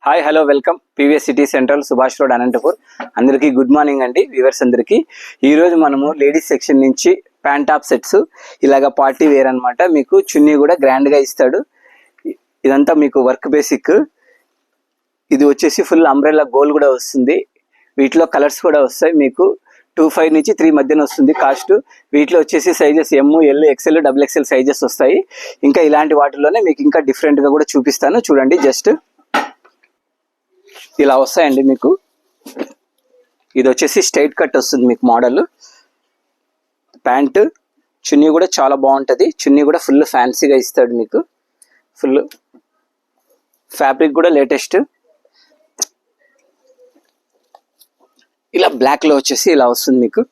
Hi hello welcome PVS city central Subhash road Anantapur. అందరికీ good morning అండి viewers అందరికీ. ఈరోజు మనము లేడీస్ సెక్షన్ నుంచి ప్యాంట్ టాప్ సెట్స్ ఇలాగ పార్టీ వేర్ అనమాట. మీకు చున్నీ కూడా గ్రాండ్గా ఇస్తాడు. ఇదంతా మీకు వర్క్ బేసిక్. ఇది వచ్చేసి ఫుల్ అంబ్రెల్లా గోల్ కూడా వస్తుంది. వీటిలో కలర్స్ కూడా వస్తాయి. మీకు 25 నుంచి 3 మధ్యన వస్తుంది కాస్ట్. వీటిలో వచ్చేసి sizes M, L, XL, double XL sizes వస్తాయి. ఇంకా ఇలాంటి వాటిలోనే మీకు ఇంకా డిఫరెంట్గా కూడా చూపిస్తాను చూడండి. జస్ట్ ఇలా వస్తాయండి మీకు. ఇది వచ్చేసి స్ట్రైట్ కట్ వస్తుంది మీకు మోడల్. ప్యాంట్ చున్నీ కూడా చాలా బాగుంటుంది. చున్నీ కూడా ఫుల్ ఫ్యాన్సీగా ఇస్తాడు మీకు. ఫుల్ ఫ్యాబ్రిక్ కూడా లేటెస్ట్. ఇలా బ్లాక్లో వచ్చేసి ఇలా వస్తుంది మీకు.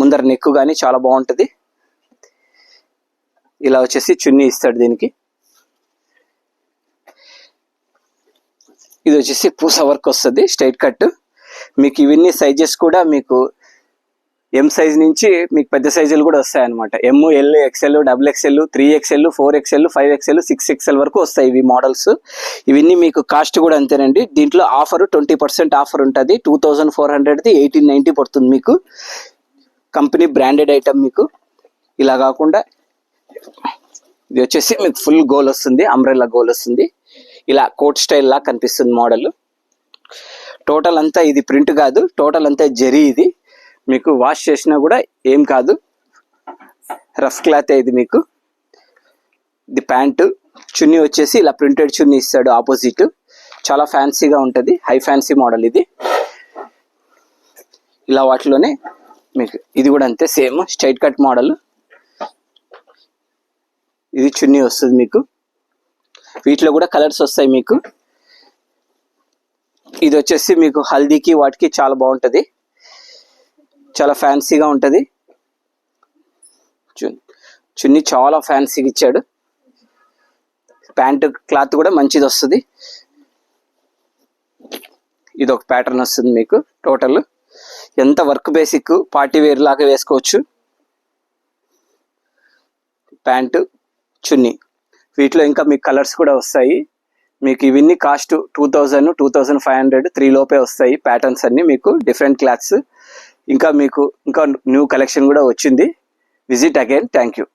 ముందర నెక్ కానీ చాలా బాగుంటుంది. ఇలా వచ్చేసి చున్నీ ఇస్తాడు దీనికి. ఇది వచ్చేసి పూస వర్క్ వస్తుంది స్ట్రైట్ కట్. మీకు ఇవన్నీ సైజెస్ కూడా మీకు ఎం సైజ్ నుంచి మీకు పెద్ద సైజులు కూడా వస్తాయి అనమాట. M, L, XL, double XL, 3XL, 4XL, 5XL, 6XL వరకు వస్తాయి ఇవి మోడల్స్. ఇవన్నీ మీకు కాస్ట్ కూడా అంతేనండి. దీంట్లో ఆఫర్ 20% ఆఫర్ ఉంటుంది. 2400ది 1890 పడుతుంది మీకు. కంపెనీ బ్రాండెడ్ ఐటమ్ మీకు. ఇలా కాకుండా ఇది వచ్చేసి మీకు ఫుల్ గోల్ వస్తుంది, అంబ్రెల్లా గోల్ వస్తుంది. ఇలా కోట్ స్టైల్ లా కనిపిస్తుంది మోడల్. టోటల్ అంతా ఇది ప్రింట్ కాదు, టోటల్ అంతా జరీ. ఇది మీకు వాష్ చేసినా కూడా ఏం కాదు, రఫ్ క్లాత్ ఇది మీకు. ఇది ప్యాంటు. చున్నీ వచ్చేసి ఇలా ప్రింటెడ్ చున్నీ ఇస్తాడు ఆపోజిట్. చాలా ఫ్యాన్సీగా ఉంటుంది, హై ఫ్యాన్సీ మోడల్ ఇది. ఇలా వాటిలోనే మీకు ఇది కూడా అంతే సేమ్ స్ట్రైట్ కట్ మోడల్. ఇది చున్నీ వస్తుంది మీకు. వీటిలో కూడా కలర్స్ వస్తాయి మీకు. ఇది వచ్చేసి మీకు హల్దీకి వాటికి చాలా బాగుంటుంది, చాలా ఫ్యాన్సీగా ఉంటుంది. చున్నీ చాలా ఫ్యాన్సీగా ఇచ్చాడు. ప్యాంట్ క్లాత్ కూడా మంచిది వస్తుంది. ఇది ఒక ప్యాటర్న్ వస్తుంది మీకు. టోటల్ ఎంత వర్క్ బేసిక్, పార్టీ వేర్ లాగా వేసుకోవచ్చు. ప్యాంటు, చున్నీ. వీటిలో ఇంకా మీకు కలర్స్ కూడా వస్తాయి. మీకు ఇవన్నీ కాస్ట్ 2000, 2500, 3 లోపే వస్తాయి. ప్యాటర్న్స్ అన్ని మీకు డిఫరెంట్ క్లాత్స్. ఇంకా మీకు ఇంకా న్యూ కలెక్షన్ కూడా వచ్చింది. Visit again. Thank you.